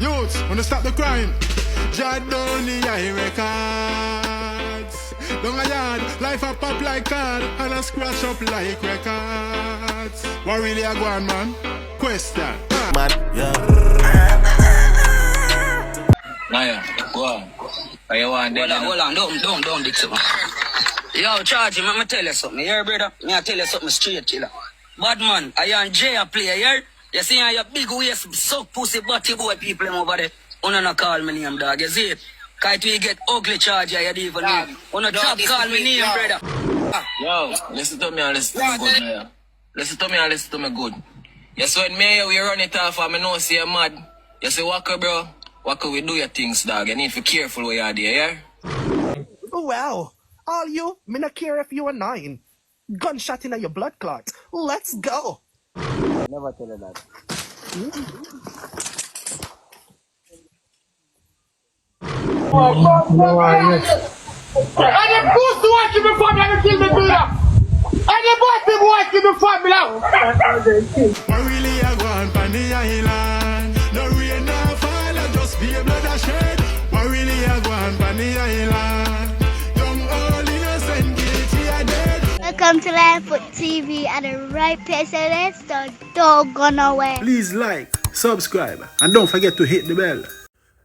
Youths, wanna stop the crime? Niah records. Down a yard, life a pop like card, and a scratch up like records. What really a go on, man? Question. Man, yeah. Niah, go on. Are you want that? Hold on, don't dick something. Yo, charge him, I'ma tell you something. You hear, brother? Me I tell you something straight, killer. Bad man, I am J player, you hear? You see how your big waist suck pussy butty boy people them over there. Una no call me name, dog. You see it? Kite we get ugly charge, you don't even know. Una top call me name, brother. Yo, listen to me and listen to me good, Niah. Listen to me and listen to me good. You see when me we run it off and me know see you mad. You see Waka, bro? Waka, we do your things, dog. You need to be careful where you are there, yeah? Well, all you, me not care if you are 9. Gunshot in your blood clot. Let's go. Never tell her that. And the pussy watching me from me and kill me brother. And the pussy watching me from me now. What really a go on pan the island? No rain, no fall, just be a blood a shed. What really a go on pan the island? Young, old, innocent, guilty, are dead. Welcome to NUH TV at the right place and it's the dog gone away. Please like, subscribe, and don't forget to hit the bell.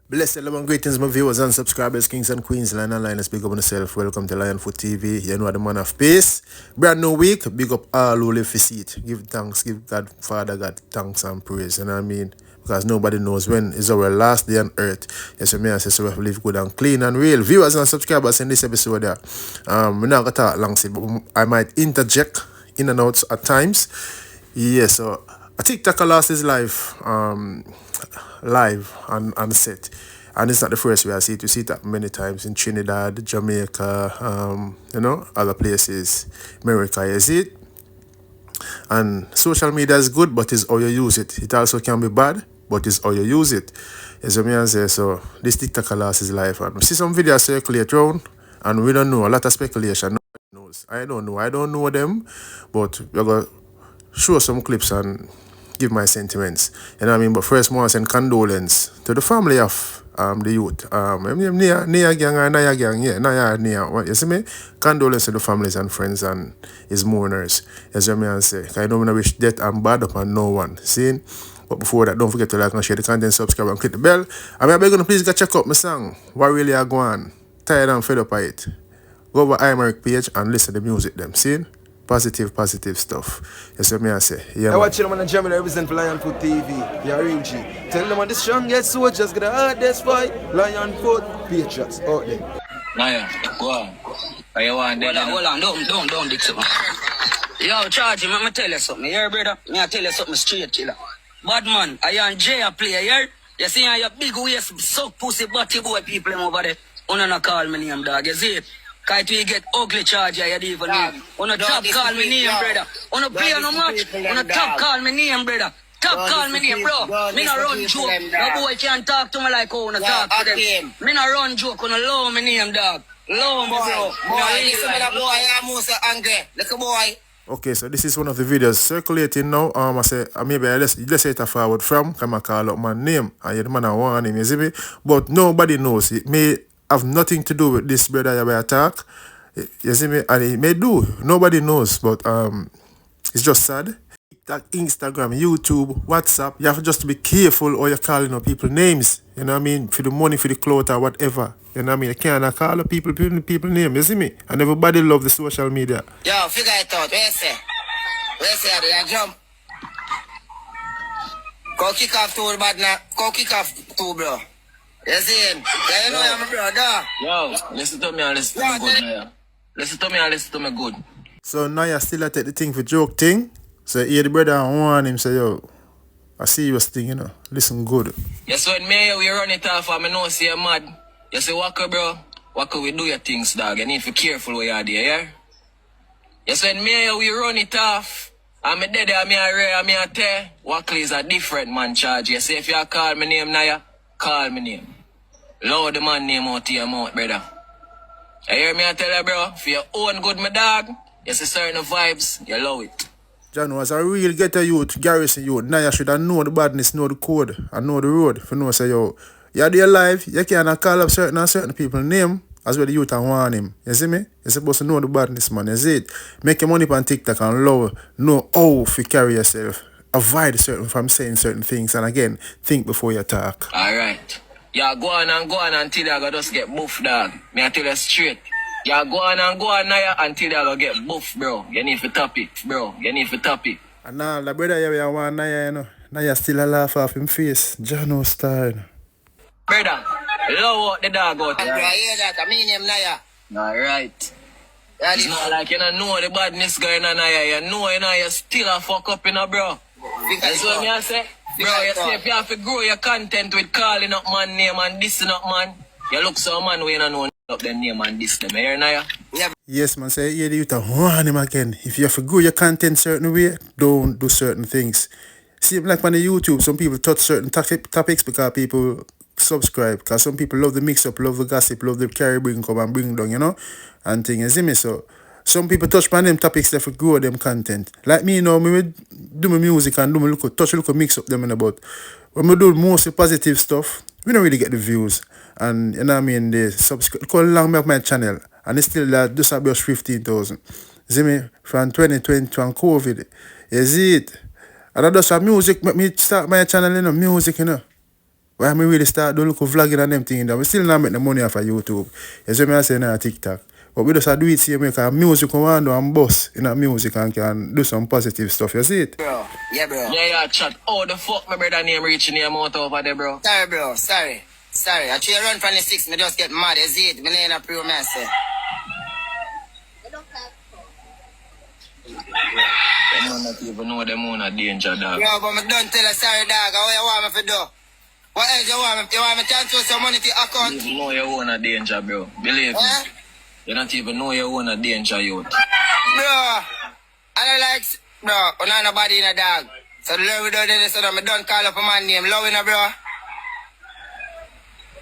Blessed love and greetings, my viewers and subscribers, kings and queens, line and line. Speak up on yourself. Welcome to NUH TV. You know the man of peace. Brand new week. Big up all who live for seat. Give thanks, give God, Father God, thanks and praise. You know what I mean? Because nobody knows when is our last day on earth. Yes, me and say so we have to live good and clean and real. Viewers and subscribers in this episode there. We're not gonna talk long, but I might interject in and out at times. Yeah, so a TikToker lost his life live and set. And it's not the first way I see it. You see that many times in Trinidad, Jamaica, you know, other places, America, you see it. And social media is good, but it's how you use it. It also can be bad, but it's how you use it. As me and say, so this TikToker lost his life. And we see some videos circulate around, and we don't know, a lot of speculation. Nobody knows. I don't know them, but we're going to show some clips and give my sentiments. You know what I mean? But first, I want to send condolence to the family of the youth. Niah gang or Niah gang, yeah, Niah. You see me? Condolence to the families and friends and his mourners. As you may say, I don't want to wish death and bad upon no one. See? But before that, don't forget to like and share the content, subscribe and click the bell. And I'm going to please go check out my song, What Really I Go On. Tired and fed up of it. Go over iMark page and listen to the music them. See? Positive stuff. Yes, what I say. Yeah, I watch them on the channel represent for NUH TV. You're real G. Tell them on the strongest soldiers get the hardest fight. NUH Patriots out there. Niah, go on. Are you want that? Hold on, don't dick something. Yo, charge him, I'ma tell you something. You hear, brother? Me I tell you something straight, killer. Bad man, I am J player, you hear? You see how your big waist suck pussy butty boy people them over there. Una no call me name, dog. You see it? Kite we get ugly charge, you don't even know. Una top call me name, brother. Una play no much. Una top call me name, brother. Top call me name, bro. Me no run joke. No boy can't talk to me like how una talk to them. Me no run joke. Una low me name, dog. Low me, bro. okay, so this is one of the videos circulating now. I say maybe let's say it forward from. Come and call out my name. And the man I want him, you see me? But nobody knows. It may have nothing to do with this brother you attack. You see me? And it may do. Nobody knows, but it's just sad. That Instagram, YouTube, WhatsApp, you have just to be careful or you're calling out people names. You know what I mean? For the money, for the clothes or whatever. You know what I mean? You can't call out people name, you see me? And everybody love the social media. Yo, figure it out. Where you say? They jump. Go kick off too, bad now. Go kick off too, bro. You see him? Yeah, you know I'm a brother. Yo, listen to me and listen to me good, Niah. Listen to me and listen to me good. So Niah still at the thing for joke thing. So here the brother warn him say, yo, a serious thing, you know. Listen good. Yes, when me we run it off and I know see you mad. You say Waka, bro. Waka, we do your things, dog. You need to be careful where you are there, yeah? Yes, when me we run it off. I'm a dead, I'm a tear. Waka is a different man charge. You say if you call me name, Niah, call me name. Loud the man name out to your mouth, brother. You hear me I tell you, bro? For your own good, my dog, you see certain vibes, you love it. John was a real ghetto youth, garrison youth. Niah should have know the badness, know the code, and know the road. If you know, say, yo, you're there alive, you can't call up certain people name as well the youth and warn him. You see me? You're supposed to know the badness, man. You see it? Make your money on TikTok and know how to carry yourself. Avoid from saying certain things, and again, think before you talk. Alright. Yeah, go on until you go just get buff, dog. Me I tell you straight. Yeah, go on, Niah, until you go get buff, bro. You need to top it, bro. You need to top it. And now, the brother you want Niah, you know. Niah still a laugh off him face. G0t style. Brother, low out the dog out. I hear that. I mean him, Niah. Alright. It's not like you don't know the badness going on, Niah. You know, you still a fuck up, bro. That's what me I say. Bro, you say if you have to grow your content with calling up man name and dissing up man, you look so man where you don't know up the name and diss them. You hear, Niah? Yeah. Yes, man, say yeah, you to warn him again. If you have to grow your content certain way, don't do certain things. See, like on the YouTube, some people touch certain topics because people subscribe. Because some people love the mix-up, love the gossip, love the carry bring come and bring down, you know, and things. You see me? So some people touch on them topics that for grow them content. Like me, you know, me do my music and do my look mix up them in about. When we do mostly positive stuff, we don't really get the views. And you know what I mean, they subscribe. Call long me up my channel, and it's still that just about 15,000. See me from 2020 from COVID. You see it? And I do some music, make me start my channel, you know, music, you know. Why me really start do look vlogging and them things. We still not make the money off of YouTube. You see me I say now TikTok. But we just do it here, make a music and do and boss in a music and can do some positive stuff. You see it? Bro. Yeah, bro. Yeah, chat. Oh, the fuck my brother name reaching your mouth over there, bro. Sorry, bro. Sorry. I try run from the 6, me just get mad. You see it? Me ain't a pro man, say. Them not even know them own a danger, dog. Yo, but me don't tell you sorry, dog. What you want me to do? What else you want me? You want me to transfer some money to your account? You even know you own a danger, bro. Believe me. You don't even know you own a danger, youth. Bro, I don't like... Bro, I'm not nobody in a dog. So the love we do this, so I don't call up a man name. Love in a bro.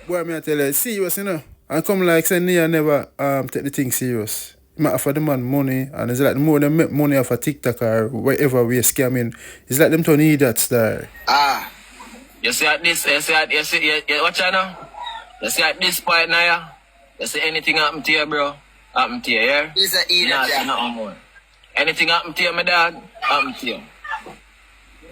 Boy, me I tell you, serious, you know. And come like say Niah never take the thing serious. Matter for the man money, and it's like the more they make money off a TikTok or wherever we scamming, it's like them to need that style. You see at this, watch out now. You see at this point, Niah. You see anything happen to you, bro? Happen to you, yeah? He's an idiot, Nothing more. Anything happen to you, my dog? Happen to you.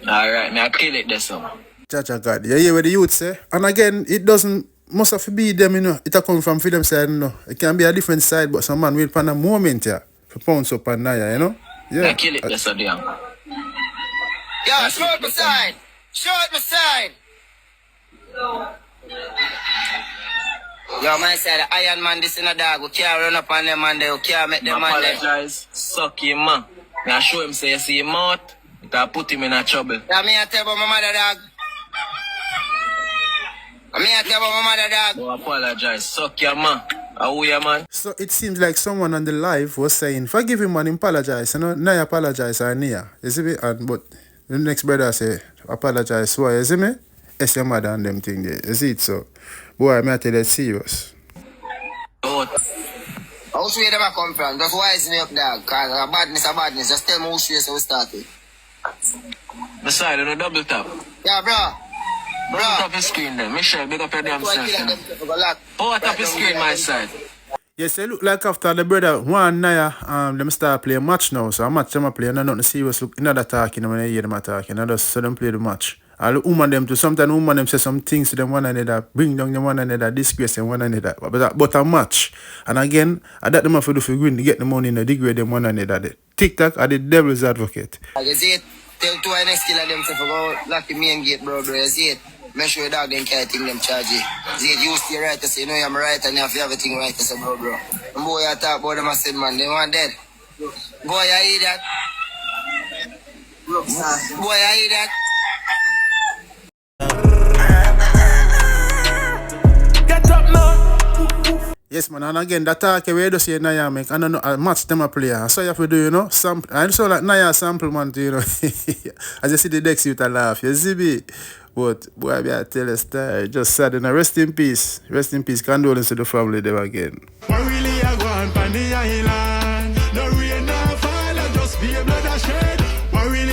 Alright, me I kill it this one. Jaja God, you hear what the youth say? And again, it doesn't must have to be them, you know. It come from freedom side, you know. It can be a different side, but some man will find a moment here to pounce up on Niah, you know? Yeah. I kill it this one, damn. Yo, show it my side. Show it my side. Yo, man said the Iron Man this in a dog. We can't run up on them man there. We can't make them man there. Apologize. Suck him, man. I show him say you see him out. It put him in a trouble. Yeah, me I tell about my mother dog. Me I tell about my mother dog. No apologize. Suck your man. How you, man? So it seems like someone on the live was saying, forgive him and apologize. You know, Niah apologize or Niah. You see me? And but the next brother say, apologize. Why? You see me? It's your mother and them thing there. You see it? So, boy, I tell you, it's serious. How should them come from? Just wise me up, dog. Cause a badness. Just tell me who should we start with. Beside on a double tap. Yeah, bro. Double tap the screen then. Michelle, big up your damn self. Power tap the screen, my side. Yes, it look like after the brother one Niah, them start playing match now. So a match them play and nothing serious look another talking when I hear them talking. I just so them play the match. All the woman them to sometimes woman them say some things to them one another, bring down them one another, disgrace them one another. But a match. And again, I that them have to do for win to get the money in the degrade them one another. The TikTok are the devil's advocate. You see it? Tell two of next killer them to go lock the main gate, bro. You see it? Make sure your dog then can't think them charge you. See it? You stay right to say, you know I'm right and you have everything right to say, bro. And boy, I talk about them, I said, man, they want dead. Boy, I hear that. Boy, I hear that. Get up now. Yes, man, and again, that talk where you just say Niah make, I don't know, a match them a player. So you have to do, you know, sample. I saw like Niah sample, man, you know. As you see the decks, you to laugh, you see me. But, boy, I tell you, story, just sad, and rest in peace. Rest in peace, condolence to the family there again. What really I go on the island? No rain, no fall, I just be a blood a shed. What really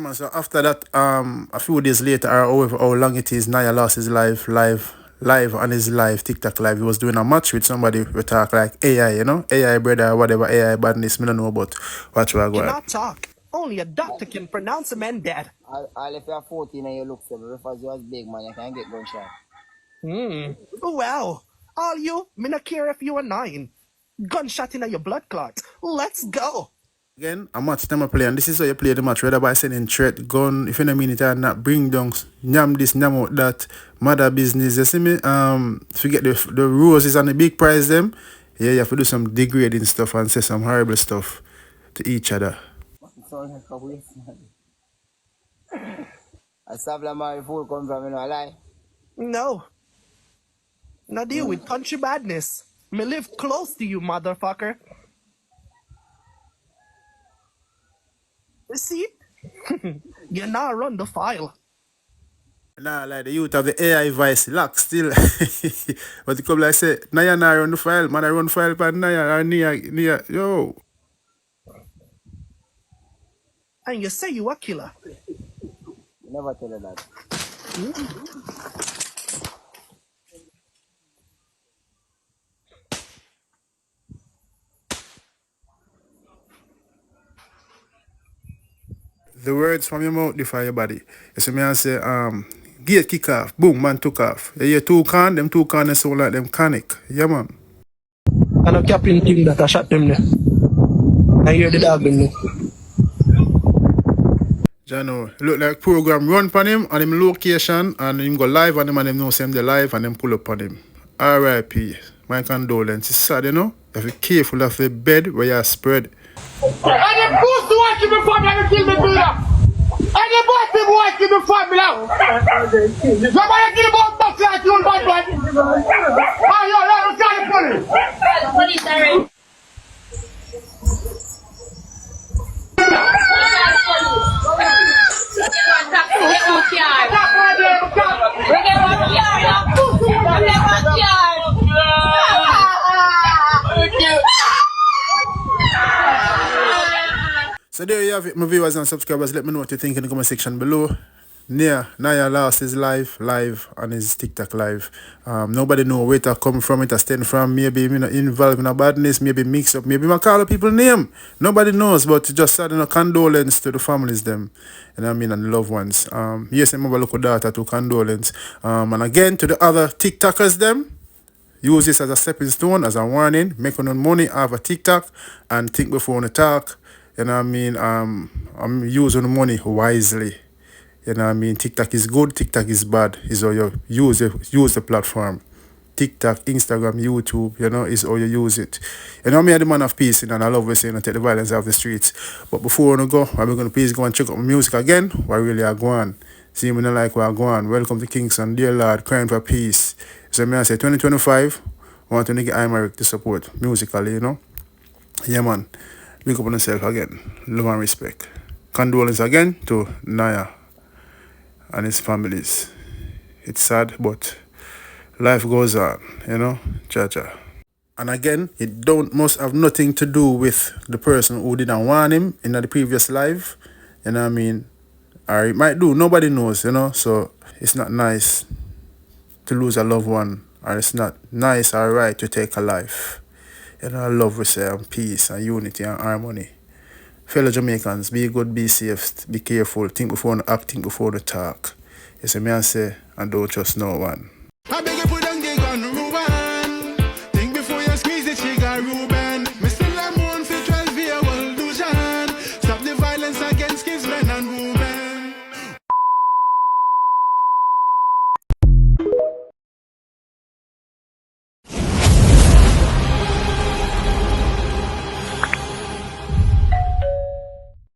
man, so after that, a few days later, or however how long it is, Niah lost his life live on his live, TikTok live. He was doing a match with somebody we talk like AI, you know? AI brother, whatever, AI badness, me don't know about what you are going. Cannot talk. Only a doctor can pronounce a man dead. All if you're 14 and you look for me, if you was big man, you can get gunshot. Well, all you, me not care if you are 9. Gunshot in your blood clot. Let's go. Again, a match time I play, and this is how you play the match, whether by sending threat, gun, if you don't mean it or not, bring down, nyam this, nyam out that, mother business, you see me? Forget the roses and the big prize them, yeah, you have to do some degrading stuff and say some horrible stuff to each other. Sound like a waste, man. I stop like my fool come from, you know, lie. No. Now deal with country badness. Me live close to you, motherfucker. See? You now run the file. Nah, like the youth of the AI voice lock still. But the couple like say, Niah nah run the file, man I run file for Niah or Niah, yo. And you say you a killer. Never tell her that. The words from your mouth defy your body. You see me I say, gate kick off, boom, man took off. You hear two can, them two can they sound like them conic. Yeah man. And a captain team that I shot them there. I hear the dog in there. Jano, look like program run on him and him location and him go live on him and him know same the live and them pull up on him. R.I.P. My condolence. It's sad, you know. You have to be careful of the bed where you spread. And the pussy watch me before me kill me do that. And the bossy watch me before me now. Nobody kill about box like you, bad boy. Oh, yo, tell the police. The police are ready. So there you have it, my viewers and subscribers. Let me know what you think in the comment section below. Niah lost his live on his TikTok live. Nobody know where to come from, it to stand from. Maybe you know, involved in a badness, maybe mix up, maybe I call people name. Nobody knows, but just sending a condolence to the families them. You know what I mean, and the loved ones. Yes, I'm over local data to condolence. And again to the other TikTokers them. Use this as a stepping stone, as a warning. Make no money have a TikTok and think before you talk. You know what I mean? I'm using the money wisely. You know what I mean? TikTok is good, TikTok is bad. Is how you use the platform. TikTok, Instagram, YouTube, you know, is how you use it. You know, me are the man of peace, and I love what saying, take the violence out of the streets. But before we go, I'm going to please go and check out my music again. What really are going. See me not like what I go on. Welcome to Kingston, dear Lord, crying for peace. So me I say 2025, I want to get Imaric to support musically, you know. Yeah man. Big up on yourself again. Love and respect. Condolence again to Niah and his families. It's sad, but life goes on, you know. Cha-cha. And again, it must have nothing to do with the person who didn't want him in the previous life. You know what I mean? Or it might do. Nobody knows, you know. So it's not nice to lose a loved one. Or it's not nice or right to take a life. You know, love, we say, and peace and unity and harmony. Fellow Jamaicans, be good, be safe, be careful, think before you act, think before you talk. You see me I say, and don't trust no one.